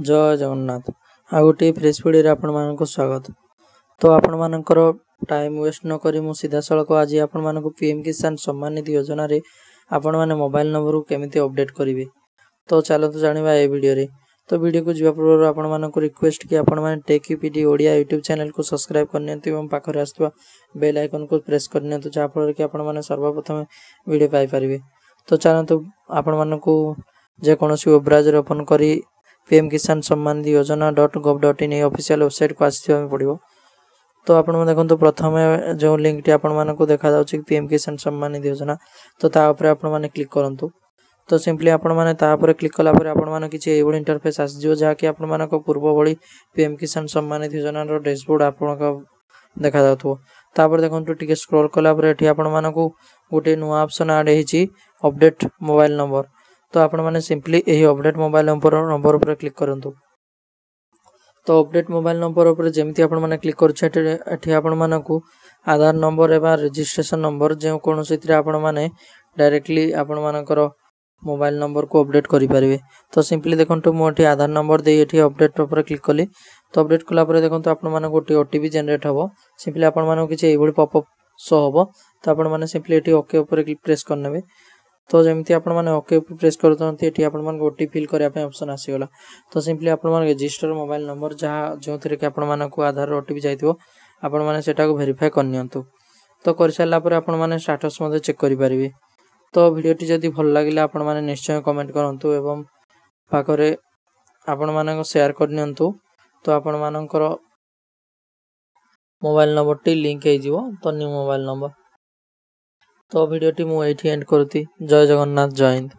जय जगन्नाथ आ गोटे fresh video आपण मानक स्वागत। तो आपण मानकर टाइम वेस्ट न करी मु सीधा सड़क आज आपण मानक पीएम किसान सम्मान निधि योजना रे आपण माने मोबाइल नंबर को केमिति अपडेट करिवे। तो चलो तो जानिबा ए वीडियो रे। तो वीडियो को जिबा पूर्व आपण मानक रिक्वेस्ट कि आपण माने tech UPD Odia YouTube channel को सब्सक्राइब करनियंतु एवं पाखरे आस्तवा बेल आइकन को प्रेस करनियंतु जा फल कि आपण माने सर्वप्रथम वीडियो पाई परिवे। तो चलो तो आपण मानक जे कोनोसी वेब ब्राउजर ओपन करी पीएम किसान सम्मान निधि योजना .gov.in ऑफिशियल वेबसाइट को आसीबा पड़िबो। तो आपण मन देखंतु प्रथम जो लिंक टी आपण माने को देखा जाउछि पीएम किसान सम्मान निधि योजना। तो ता ऊपर आपण माने क्लिक करंतु। तो सिंपली आपण माने ता ऊपर क्लिक कला पर आपण माने किछि एबोल इंटरफेस आसी जो जा कि आपण माने को पूर्व बळी पीएम किसान सम्मान निधि योजना रो डैशबोर्ड आपण को देखा जाउथो। ता पर देखंतु टिके स्क्रॉल कला पर एठी आपण माने को गोटे नुवा ऑप्शन ऐड हेछि अपडेट मोबाइल नंबर। तो आपण माने सिंपली एही अपडेट मोबाइल नंबर ऊपर क्लिक करंतु। तो अपडेट मोबाइल नंबर ऊपर जेमति आपण माने क्लिक करछ एठी आपण माने को आधार नंबर एबा रजिस्ट्रेशन नंबर जे कोन सेतिर आपण माने डायरेक्टली आपण मानकर मोबाइल नंबर को अपडेट करि परिबे। तो सिंपली देखंतु मो एठी आधार नंबर दे एठी अपडेट ऊपर क्लिक कली। तो अपडेट कला पर देखंतु आपण माने गोटे ओटीपी जनरेट हबो। सिंपली आपण माने किछि एबोली पॉपअप शो हबो। तो आपण माने सिंपली एठी ओके ऊपर क्लिक प्रेस करनेबे। तो जेमति आपण माने ओके प्रेस करतंती एठी आपण माने ओटीपी फिल करिया पे ऑप्शन आसी गला। तो सिंपली आपण माने रजिस्टर मोबाइल नंबर जहा जोथरे के आपण माने को आधार ओटीपी जाइतिबो आपण माने सेटा को वेरीफाई करनियंतु। तो कर सारला पर आपण माने स्टेटस मध्ये चेक करि परिबे। तो वीडियो टी जदी भल लागिला आपण माने निश्चय कमेंट करंतु एवं पाखरे आपण माने को शेयर करनियंतु। तो आपण मानकर मोबाइल नंबर टी लिंक हे जिवो तो न्यू मोबाइल नंबर। तो वीडियो टी मु एठी एंड करती। जय जगन्नाथ जय हिंद।